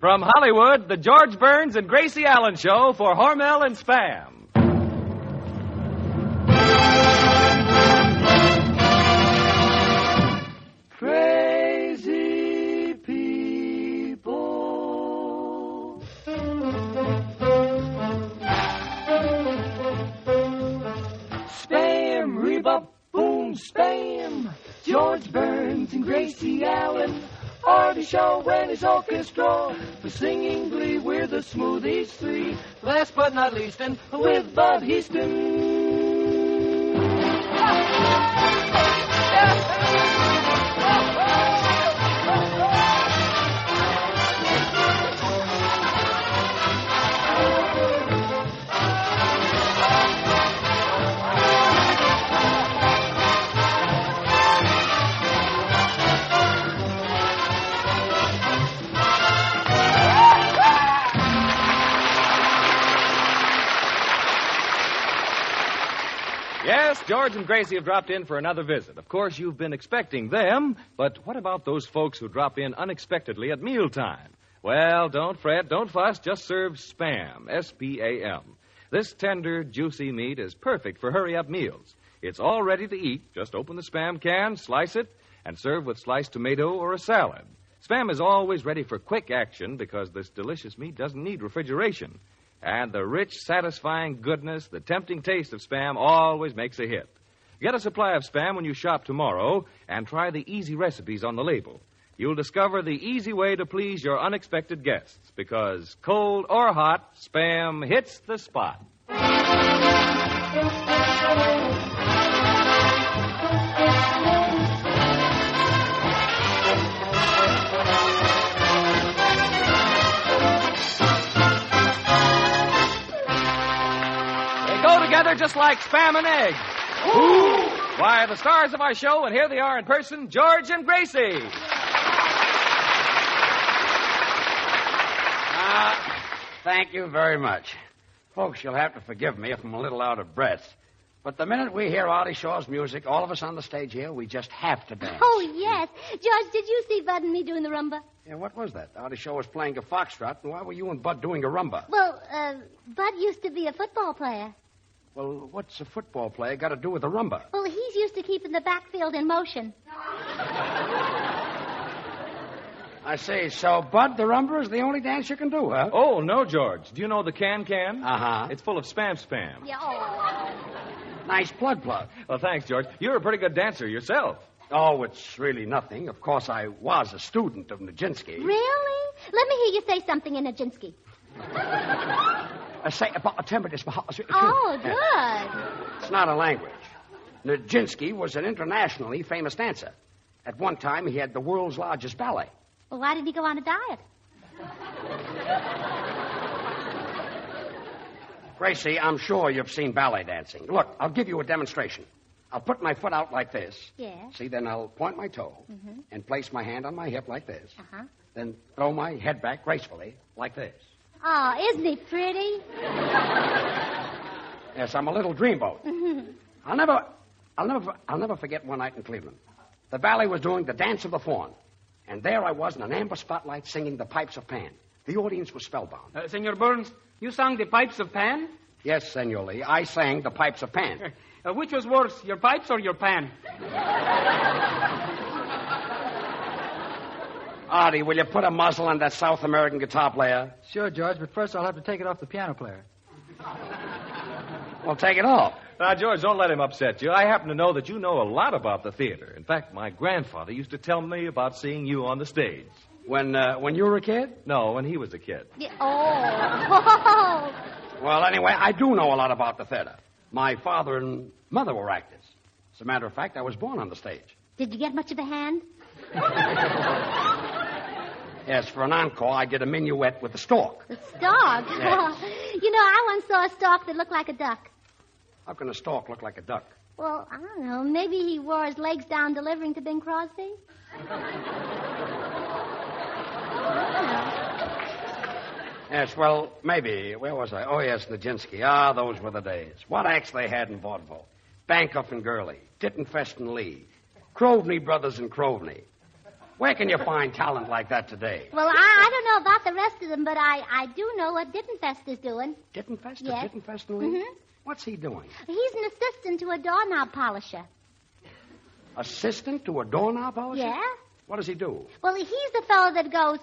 From Hollywood, the George Burns and Gracie Allen Show for Hormel and Spam. Crazy people. Spam, rebop, boom, spam. George Burns and Gracie Allen are the show when it's orchestra. For singing glee, we're the Smoothies three. Last but not least, and with Bud Heaston. Yes, George and Gracie have dropped in for another visit. Of course, you've been expecting them, but what about those folks who drop in unexpectedly at mealtime? Well, don't fret, don't fuss, just serve Spam, S-P-A-M. This tender, juicy meat is perfect for hurry-up meals. It's all ready to eat. Just open the Spam can, slice it, and serve with sliced tomato or a salad. Spam is always ready for quick action because this delicious meat doesn't need refrigeration. And the rich, satisfying goodness, the tempting taste of Spam always makes a hit. Get a supply of Spam when you shop tomorrow and try the easy recipes on the label. You'll discover the easy way to please your unexpected guests because cold or hot, Spam hits the spot. Together just like Spam and egg. Ooh. Why, the stars of our show, and here they are in person, George and Gracie. Thank you very much. Folks, you'll have to forgive me if I'm a little out of breath. But the minute we hear Artie Shaw's music, all of us on the stage here, we just have to dance. Oh, yes. George, did you see Bud and me doing the rumba? Yeah, what was that? Artie Shaw was playing a foxtrot, and why were you and Bud doing a rumba? Well, Bud used to be a football player. Well, what's a football player got to do with a rumba? Well, he's used to keeping the backfield in motion. I see. So, Bud, the rumba is the only dance you can do, huh? Oh, no, George. Do you know the can-can? Uh-huh. It's full of spam. Yeah, oh. Nice plug. Well, thanks, George. You're a pretty good dancer yourself. Oh, it's really nothing. Of course, I was a student of Nijinsky. Really? Let me hear you say something in Nijinsky. Say about a temper. Oh, good. It's not a language. Nijinsky was an internationally famous dancer. At one time, he had the world's largest ballet. Well, why did he go on a diet? Gracie, I'm sure you've seen ballet dancing. Look, I'll give you a demonstration. I'll put my foot out like this. Yeah. See, then I'll point my toe and place my hand on my hip like this. Uh-huh. Then throw my head back gracefully like this. Oh, isn't he pretty? Yes, I'm a little dreamboat. Mm-hmm. I'll never forget one night in Cleveland. The ballet was doing the Dance of the Faun. And there I was in an amber spotlight singing the Pipes of Pan. The audience was spellbound. Senor Burns, you sang the Pipes of Pan? Yes, Senor Lee, I sang the Pipes of Pan. Which was worse, your pipes or your pan? Artie, will you put a muzzle on that South American guitar player? Sure, George, but first I'll have to take it off the piano player. Well, take it off. Now, George, don't let him upset you. I happen to know that you know a lot about the theater. In fact, my grandfather used to tell me about seeing you on the stage. When you were a kid? No, when he was a kid. Yeah. Oh. Well, anyway, I do know a lot about the theater. My father and mother were actors. As a matter of fact, I was born on the stage. Did you get much of a hand? Yes, for an encore, I did a minuet with the stork. The stork? Yes. You know, I once saw a stork that looked like a duck. How can a stork look like a duck? Well, I don't know. Maybe he wore his legs down delivering to Bing Crosby? Yes, well, maybe. Where was I? Oh, yes, Nijinsky. Ah, those were the days. What acts they had in vaudeville. Bankoff and Gurley, Tittenfest and Lee, Croveney Brothers and Croveney. Where can you find talent like that today? Well, I don't know about the arrested him, but I do know what Dittenfest is doing. Dittenfest? Yes. Dittenfest, Louise? What's he doing? He's an assistant to a doorknob polisher. Assistant to a doorknob polisher? Yeah? What does he do? Well, he's the fellow that goes,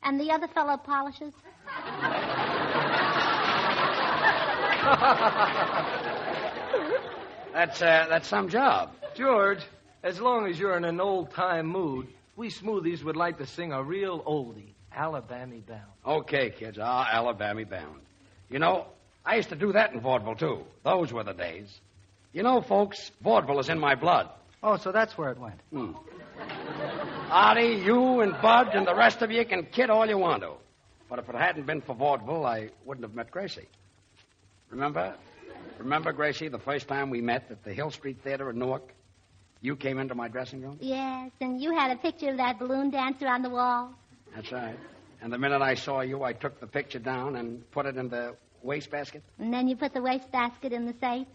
and the other fellow polishes. That's some job. George, as long as you're in an old-time mood, we smoothies would like to sing a real oldie, Alabama Bound. Okay, kids. Alabama Bound. You know, I used to do that in vaudeville, too. Those were the days. You know, folks, vaudeville is in my blood. Oh, so that's where it went. Artie, you and Bud and the rest of you can kid all you want to. But if it hadn't been for vaudeville, I wouldn't have met Gracie. Remember? Remember, Gracie, the first time we met at the Hill Street Theater in Newark? You came into my dressing room? Yes, and you had a picture of that balloon dancer on the wall. That's right. And the minute I saw you, I took the picture down and put it in the wastebasket. And then you put the wastebasket in the safe.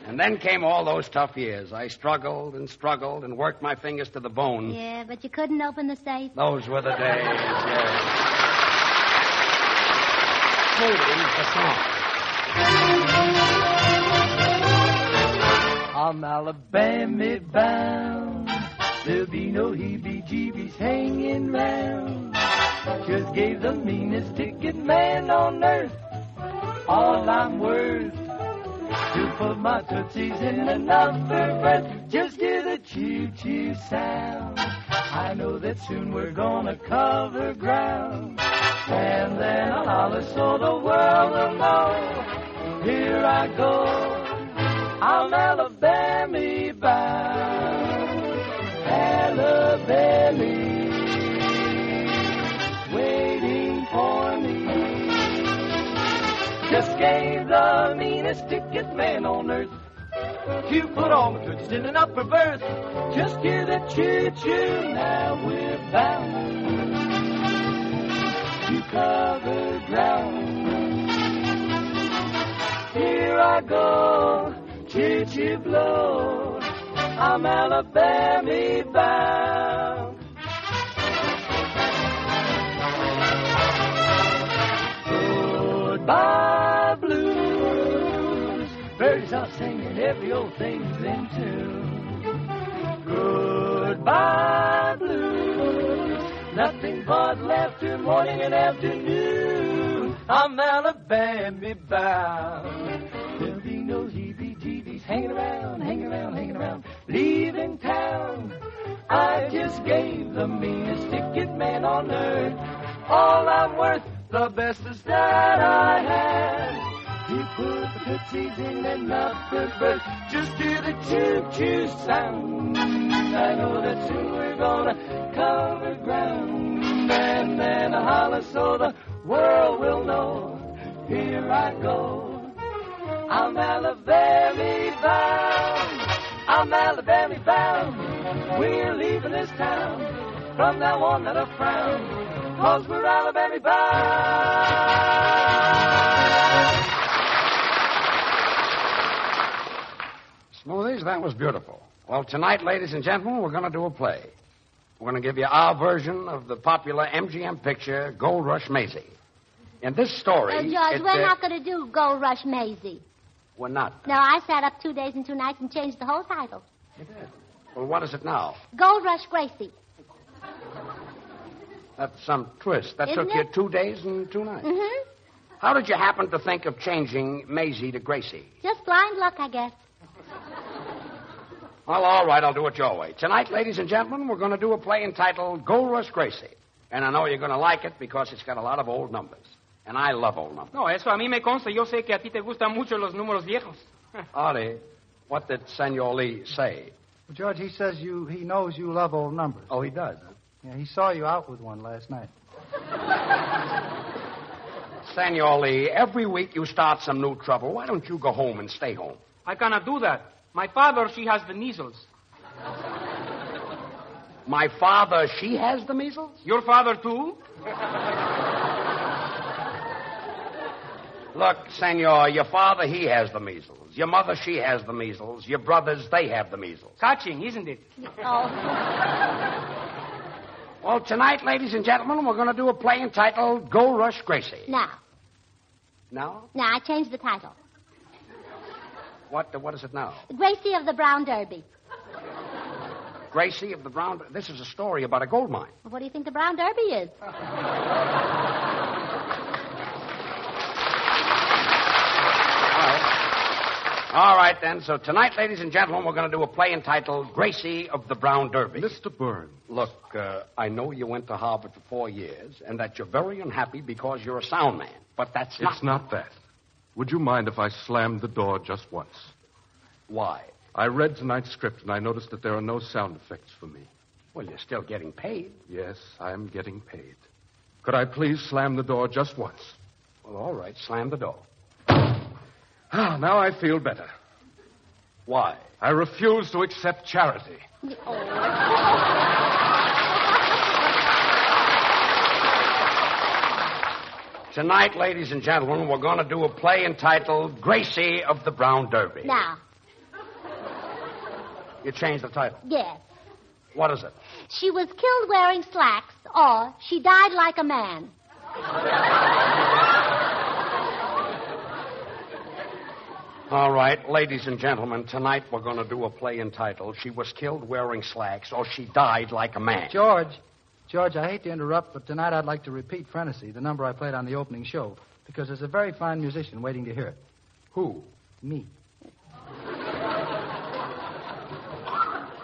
And then came all those tough years. I struggled and worked my fingers to the bone. Yeah, but you couldn't open the safe. Those were the days, yes. Smoothies, the song. I'm Alabama bound. There'll be no heebie-jeebies hanging round. Just gave the meanest ticket man on earth all I'm worth. To put my tootsies in an upper berth. Just hear the choo-choo sound. I know that soon we're gonna cover ground. And then I'll holler so the world will know. Here I go, I'm Alabama bound. Alabama waiting for me. Just gave the meanest ticket man on earth. You put all my goods in an upper berth. Just hear the choo-choo, now we're bound to cover ground. Here I go, choo-choo blow. I'm Alabama bound. Goodbye blues. Birds are singing, every old thing's in tune. Goodbye blues. Nothing but laughter morning and afternoon. I'm Alabama bound. There'll be no heebie-jeebies hanging around, leaving town. I just gave the meanest ticket man on earth all I'm worth, the bestest that I had. He put the tootsies in an upper berth. Just hear the choo-choo sound. I know that soon we're gonna cover ground. And then I'll holler so the world will know. Here I go, I'm Alabama bound. I'm Alabama bound. We're leaving this town. From now on, not a frown, 'cause we're Alabama bound. Smoothies, that was beautiful. Well, tonight, ladies and gentlemen, we're going to do a play. We're going to give you our version of the popular MGM picture, Gold Rush Maisie. In this story... George, we're not going to do Gold Rush Maisie. We're not. No, I sat up 2 days and 2 nights and changed the whole title. You did. Well, what is it now? Gold Rush Gracie. That's some twist. That Isn't took you it? 2 days and 2 nights. Mm-hmm. How did you happen to think of changing Maisie to Gracie? Just blind luck, I guess. Well, all right, I'll do it your way. Tonight, ladies and gentlemen, we're going to do a play entitled Gold Rush Gracie. And I know you're going to like it because it's got a lot of old numbers. And I love old numbers. No, eso a mí me consta. Yo sé que a ti te gustan mucho los números viejos. Artie, what did Senor Lee say? Well, George, he says he knows you love old numbers. Oh, he does, huh? Yeah, he saw you out with one last night. Senor Lee, every week you start some new trouble. Why don't you go home and stay home? I cannot do that. My father, she has the measles. My father, she has the measles? Your father, too? Look, Senor, your father, he has the measles. Your mother, she has the measles. Your brothers, they have the measles. Catching, isn't it? Oh. Well, tonight, ladies and gentlemen, we're going to do a play entitled Gold Rush Gracie. Now. No? Now, I changed the title. What is it now? Gracie of the Brown Derby. Gracie of the Brown... This is a story about a gold mine. What do you think the Brown Derby is? All right, then. So tonight, ladies and gentlemen, we're going to do a play entitled Gracie of the Brown Derby. Mr. Burns. Look, I know you went to Harvard for 4 years and that you're very unhappy because you're a sound man. But that's not... It's not that. Would you mind if I slammed the door just once? Why? I read tonight's script, and I noticed that there are no sound effects for me. Well, you're still getting paid. Yes, I am getting paid. Could I please slam the door just once? Well, all right, slam the door. Ah, now I feel better. Why? I refuse to accept charity. Tonight, ladies and gentlemen, we're going to do a play entitled Gracie of the Brown Derby. Now. You changed the title. Yes. What is it? She was killed wearing slacks, or she died like a man. All right, ladies and gentlemen, tonight we're going to do a play entitled She Was Killed Wearing Slacks, or She Died Like a Man. George, I hate to interrupt, but tonight I'd like to repeat Frenesy, the number I played on the opening show, because there's a very fine musician waiting to hear it. Who? Me.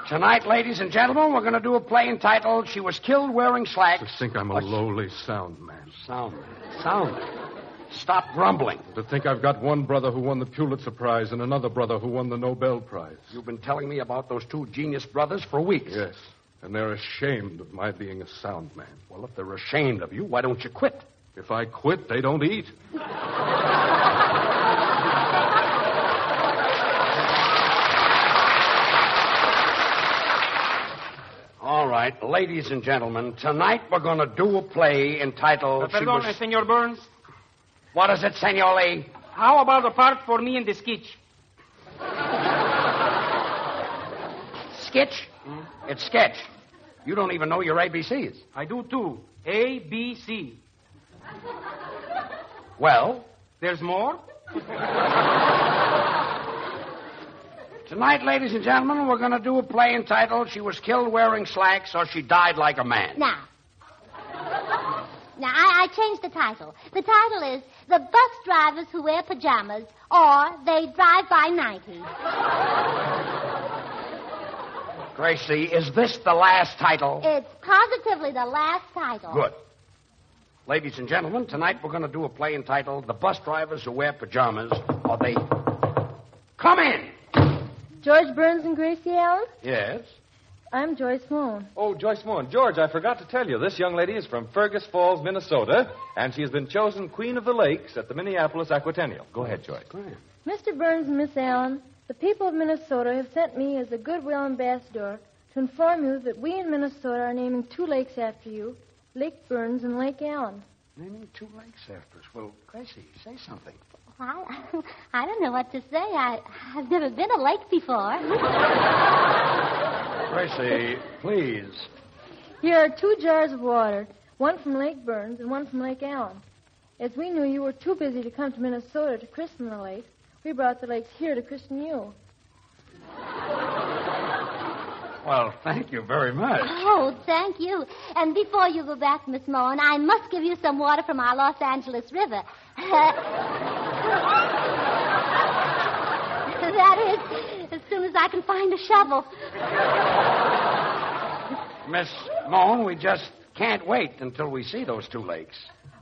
Tonight, ladies and gentlemen, we're going to do a play entitled She Was Killed Wearing Slacks. To think I'm a lowly sound man. Sound man. Stop grumbling. To think I've got one brother who won the Pulitzer Prize and another brother who won the Nobel Prize. You've been telling me about those two genius brothers for weeks. Yes, and they're ashamed of my being a sound man. Well, if they're ashamed of you, why don't you quit? If I quit, they don't eat. All right, ladies and gentlemen, tonight we're going to do a play entitled... Perdón, Senor Burns. What is it, Senor Lee? How about a part for me in the sketch? Sketch? It's sketch. You don't even know your ABCs. I do, too. A, B, C. Well? There's more? Tonight, ladies and gentlemen, we're going to do a play entitled She Was Killed Wearing Slacks, or She Died Like a Man. Now, I changed the title. The title is The Bus Drivers Who Wear Pajamas, or They Drive by 90. Gracie, is this the last title? It's positively the last title. Good. Ladies and gentlemen, tonight we're going to do a play entitled The Bus Drivers Who Wear Pajamas, or They... Come in! George Burns and Gracie Allen? Yes? I'm Joyce Moon. Oh, Joyce Moon. George, I forgot to tell you, this young lady is from Fergus Falls, Minnesota, and she has been chosen Queen of the Lakes at the Minneapolis Aquatennial. Go ahead, Joyce. Go ahead. Mr. Burns and Miss Allen, the people of Minnesota have sent me as a goodwill ambassador to inform you that we in Minnesota are naming 2 lakes after you, Lake Burns and Lake Allen. Naming 2 lakes after us. Well, Gracie, say something. I don't know what to say. I've never been a lake before. Gracie, please. Here are 2 jars of water, one from Lake Burns and one from Lake Allen. As we knew you were too busy to come to Minnesota to christen the lake, we brought the lakes here to christen you. Well, thank you very much. Oh, thank you. And before you go back, Miss Moen, I must give you some water from our Los Angeles River. That is, as soon as I can find a shovel. Miss Moan, we just can't wait until we see those 2 lakes.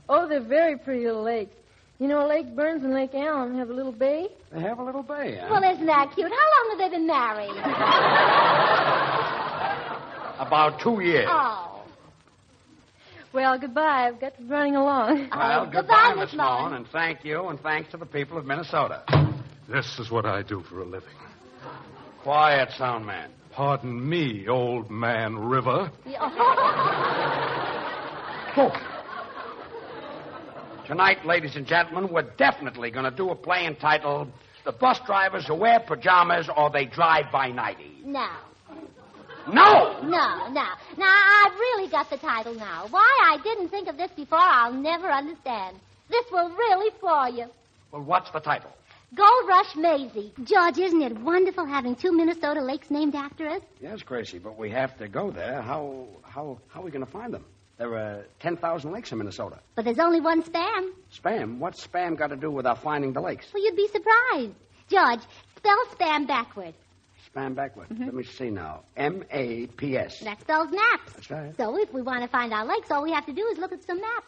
Oh, they're very pretty little lakes. You know, Lake Burns and Lake Allen have a little bay. They have a little bay, huh? Well, isn't that cute? How long have they been married? About 2 years. Oh. Well, goodbye. I've got to be running along. Well, goodbye, Miss Moan, and thank you, and thanks to the people of Minnesota. This is what I do for a living. Quiet, sound man. Pardon me, old man River. Oh. Tonight, ladies and gentlemen, we're definitely going to do a play entitled The Bus Drivers Who Wear Pajamas, or They Drive by 90. Now. No! No. Now, I've really got the title now. Why I didn't think of this before, I'll never understand. This will really floor you. Well, what's the title? Gold Rush Maisie. George, isn't it wonderful having 2 Minnesota lakes named after us? Yes, Gracie, but we have to go there. How are we going to find them? There are 10,000 lakes in Minnesota. But there's only one Spam. Spam? What's Spam got to do with our finding the lakes? Well, you'd be surprised. George, spell Spam backward. Spam backward. Let me see now. M-A-P-S. That spells maps. That's right. So if we want to find our lakes, all we have to do is look at some maps.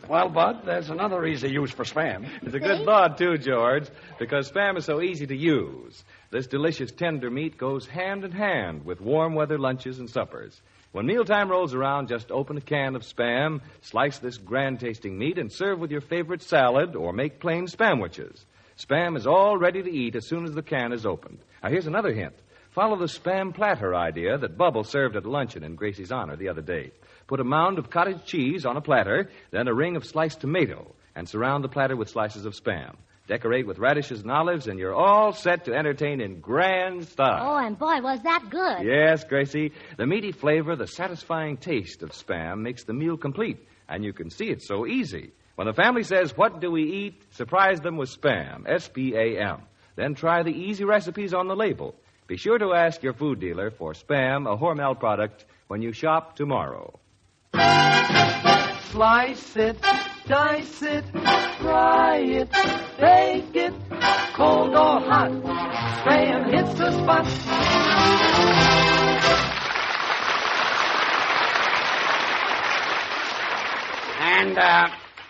Well, Bud, there's another easy use for Spam. It's a good thought, too, George, because Spam is so easy to use. This delicious tender meat goes hand in hand with warm weather lunches and suppers. When mealtime rolls around, just open a can of Spam, slice this grand-tasting meat, and serve with your favorite salad or make plain Spamwiches. Spam is all ready to eat as soon as the can is opened. Now, here's another hint. Follow the Spam platter idea that Bubble served at luncheon in Gracie's honor the other day. Put a mound of cottage cheese on a platter, then a ring of sliced tomato, and surround the platter with slices of Spam. Decorate with radishes and olives, and you're all set to entertain in grand style. Oh, and boy, was that good. Yes, Gracie. The meaty flavor, the satisfying taste of Spam makes the meal complete, and you can see it's so easy. When the family says, "What do we eat?" surprise them with Spam, S-P-A-M. Then try the easy recipes on the label. Be sure to ask your food dealer for Spam, a Hormel product, when you shop tomorrow. Slice it, dice it, fry it, bake it, cold or hot. Spam hits the spot.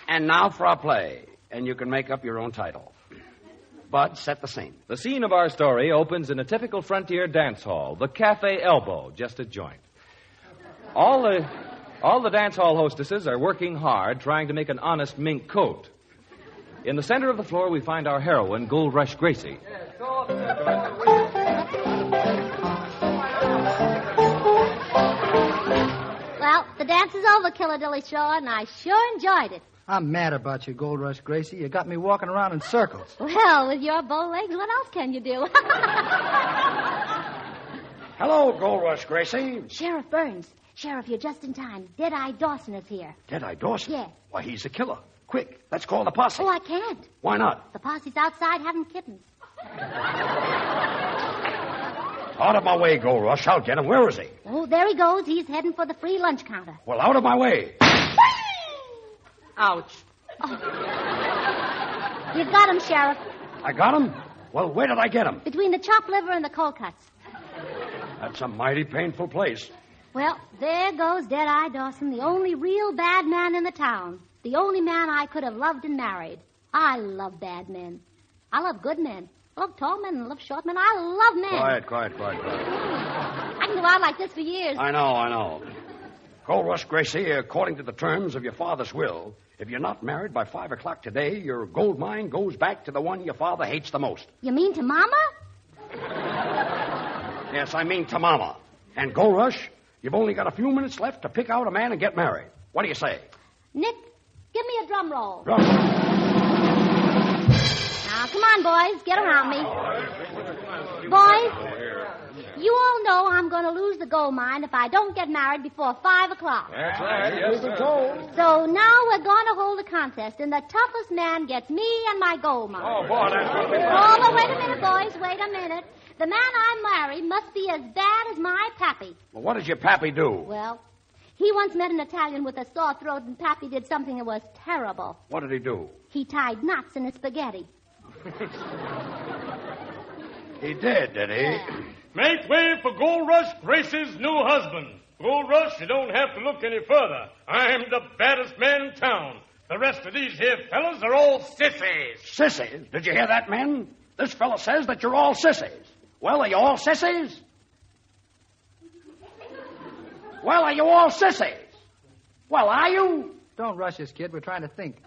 And now for our play. And you can make up your own title. Bud, set the scene. The scene of our story opens in a typical frontier dance hall, the Cafe Elbow, just a joint. All the dance hall hostesses are working hard trying to make an honest mink coat. In the center of the floor, we find our heroine, Gold Rush Gracie. Well, the dance is over, Killadilly Shaw, and I sure enjoyed it. I'm mad about you, Gold Rush Gracie. You got me walking around in circles. Well, with your bow legs, what else can you do? Hello, Gold Rush Gracie. Sheriff Burns. Sheriff, you're just in time. Dead-Eye Dawson is here. Dead-Eye Dawson? Yeah. Why, he's a killer. Quick, let's call the posse. Oh, I can't. Why not? The posse's outside having kittens. Out of my way, Gold Rush. I'll get him. Where is he? Oh, there he goes. He's heading for the free lunch counter. Well, out of my way. Ouch. Oh. You got him, Sheriff. I got him? Well, where did I get him? Between the chopped liver and the cold cuts. That's a mighty painful place. Well, there goes Dead-Eye Dawson, the only real bad man in the town. The only man I could have loved and married. I love bad men. I love good men. I love tall men and I love short men. I love men. Quiet. I can go on like this for years. I know. Gold Rush Gracie, according to the terms of your father's will, if you're not married by 5 o'clock today, your gold mine goes back to the one your father hates the most. You mean to Mama? Yes, I mean to Mama. And Gold Rush, you've only got a few minutes left to pick out a man and get married. What do you say? Nick, give me a drum roll. Drum. Now, come on, boys. Get around me. Boys, you all know I'm going to lose the gold mine if I don't get married before 5 o'clock. That's right. Yes, sir. So now we're going to hold a contest, and the toughest man gets me and my gold mine. Oh, boy, that's going to be Oh, but wait a minute, boys. Wait a minute. The man I marry must be as bad as my pappy. Well, what does your pappy do? Well, he once met an Italian with a sore throat, and pappy did something that was terrible. What did he do? He tied knots in his spaghetti. He did he? Yeah. Make way for Gold Rush Gracie's new husband. Gold Rush, you don't have to look any further. I'm the baddest man in town. The rest of these here fellas are all sissies. Sissies? Did you hear that, men? This fella says that you're all sissies. Well, are you all sissies? Well, are you all sissies? Well, are you? Don't rush us, kid. We're trying to think.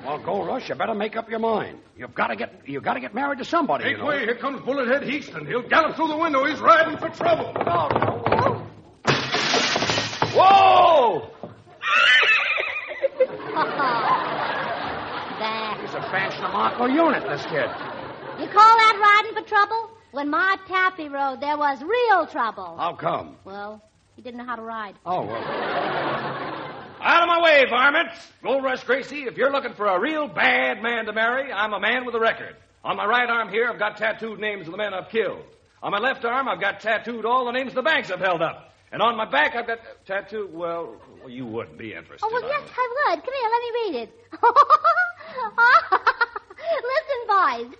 Well, Gold Rush, you better make up your mind. You've got to get married to somebody. Make way, here comes Bullethead Heaston. He'll gallop through the window. He's riding for trouble. Whoa! There. He's a Fanchnamarco unit, this kid. You call that riding for trouble? When my pappy rode, there was real trouble. How come? Well, he didn't know how to ride. Oh, well. Out of my way, varmints. Gold Rush Gracie, if you're looking for a real bad man to marry, I'm a man with a record. On my right arm here, I've got tattooed names of the men I've killed. On my left arm, I've got tattooed all the names of the banks I've held up. And on my back, I've got tattooed, well, you wouldn't be interested. Oh, well, yes, I would. Come here, let me read it. Listen, boys.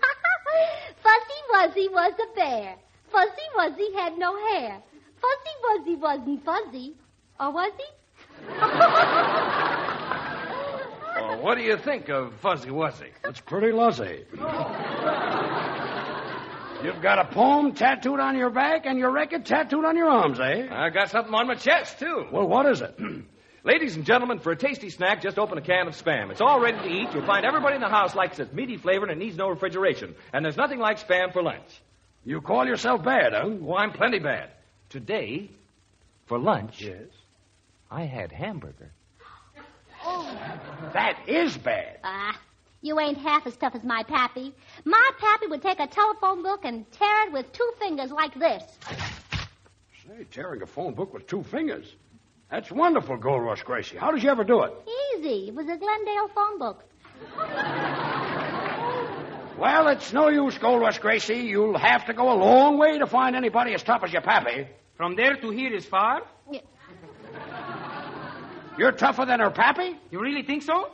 Fuzzy Wuzzy was a bear. Fuzzy Wuzzy had no hair. Fuzzy Wuzzy wasn't fuzzy. Or was he? Well, what do you think of Fuzzy Wuzzy? It's pretty lousy. You've got a poem tattooed on your back and your record tattooed on your arms, eh? I got something on my chest, too. Well, what is it? Ladies and gentlemen, for a tasty snack, just open a can of Spam. It's all ready to eat. You'll find everybody in the house likes its meaty flavor and it needs no refrigeration. And there's nothing like Spam for lunch. You call yourself bad, huh? Oh, I'm plenty bad. Today, for lunch, Yes. I had hamburger. Oh. That is bad. You ain't half as tough as my pappy. My pappy would take a telephone book and tear it with 2 fingers like this. Say, tearing a phone book with 2 fingers. That's wonderful, Gold Rush Gracie. How did you ever do it? Easy. It was a Glendale phone book. Well, it's no use, Gold Rush Gracie. You'll have to go a long way to find anybody as tough as your pappy. From there to here is far? Yeah. You're tougher than her pappy? You really think so?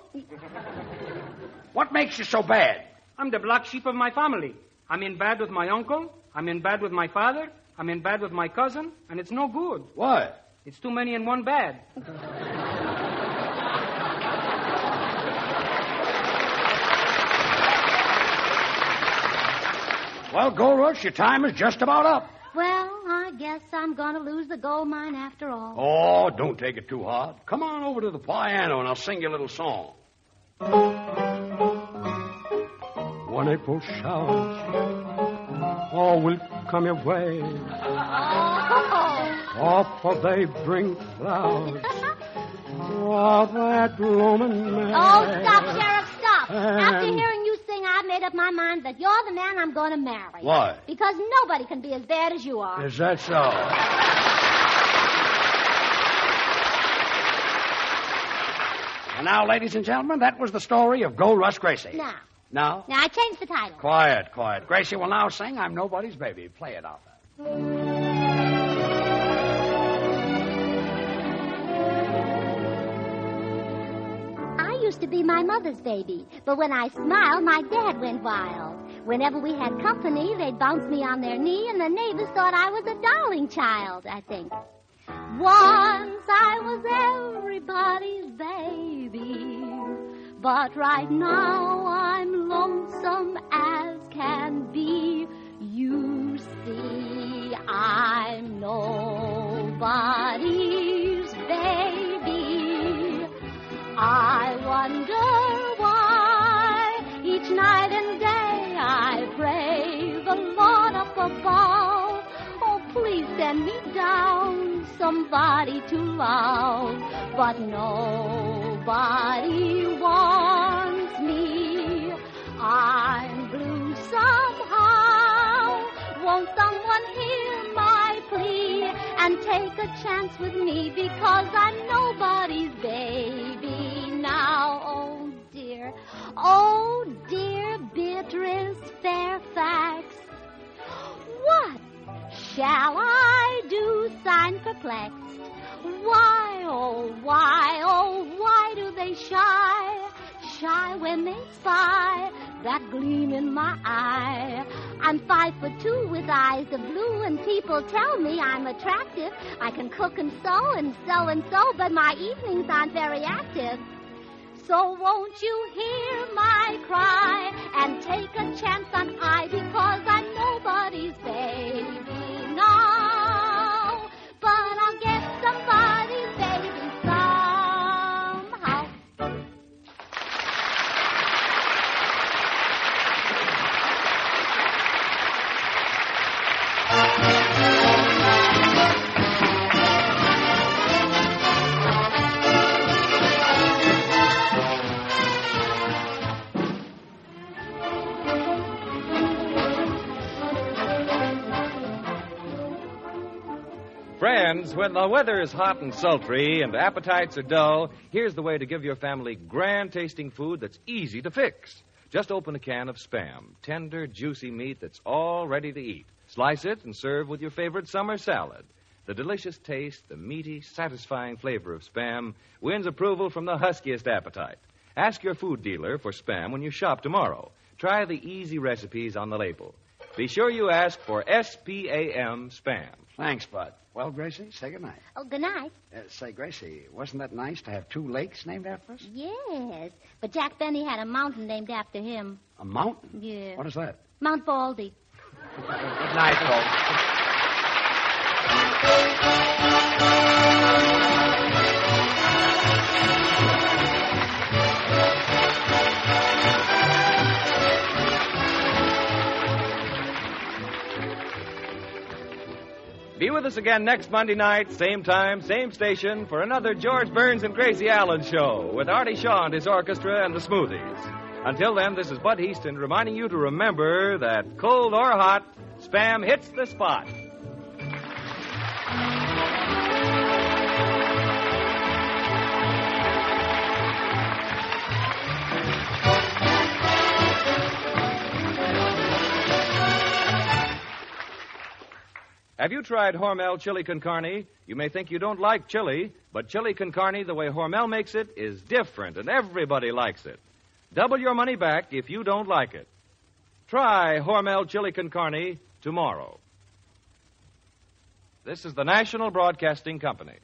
What makes you so bad? I'm the black sheep of my family. I'm in bad with my uncle. I'm in bad with my father. I'm in bad with my cousin. And it's no good. Why? It's too many in one bad. Well, Gold Rush, your time is just about up. Well, I guess I'm going to lose the gold mine after all. Oh, don't take it too hard. Come on over to the piano and I'll sing you a little song. One April showers all will come your way. Oh, for they bring flowers of that blooming May. Oh, stop, Sheriff, stop. After hearing you sing, I've made up my mind that you're the man I'm going to marry. Why? Because nobody can be as bad as you are. Is that so? And now, ladies and gentlemen, that was the story of Gold Rush Gracie. Now, Now? I changed the title. Quiet, quiet. Gracie will now sing I'm Nobody's Baby. Play it out there. I used to be my mother's baby, but when I smiled, my dad went wild. Whenever we had company, they'd bounce me on their knee, and the neighbors thought I was a darling child, I think. Once I was everybody's baby, but right now I'm lonesome as can be. You see, I'm nobody's baby. I wonder why each night and day I pray the Lord up above. Oh, please send me down somebody to love, but nobody wants me. I'm blue somehow. Won't someone hear my plea and take a chance with me, because I'm nobody's baby now. Oh dear Beatrice Fairfax, what shall I do? Sign perplexed. Why, oh why do they shy when they spy that gleam in my eye? I'm 5'2" with eyes of blue, and people tell me I'm attractive. I can cook and sew, but my evenings aren't very active. So won't you hear my cry and take a chance on I, because I'm nobody's baby now, but I'll get somebody's baby somehow. Friends, when the weather is hot and sultry and appetites are dull, here's the way to give your family grand-tasting food that's easy to fix. Just open a can of Spam, tender, juicy meat that's all ready to eat. Slice it and serve with your favorite summer salad. The delicious taste, the meaty, satisfying flavor of Spam wins approval from the huskiest appetite. Ask your food dealer for Spam when you shop tomorrow. Try the easy recipes on the label. Be sure you ask for S-P-A-M Spam. Thanks, Bud. Well, Gracie, say goodnight. Oh, good night. Say, Gracie, wasn't that nice to have 2 lakes named after us? Yes, but Jack Benny had a mountain named after him. A mountain? Yeah. What is that? Mount Baldy. Good night, folks. Be with us again next Monday night, same time, same station, for another George Burns and Gracie Allen show with Artie Shaw and his orchestra and the Smoothies. Until then, this is Bud Heaston reminding you to remember that cold or hot, Spam hits the spot. Have you tried Hormel chili con carne? You may think you don't like chili, but chili con carne, the way Hormel makes it, is different, and everybody likes it. Double your money back if you don't like it. Try Hormel chili con carne tomorrow. This is the National Broadcasting Company.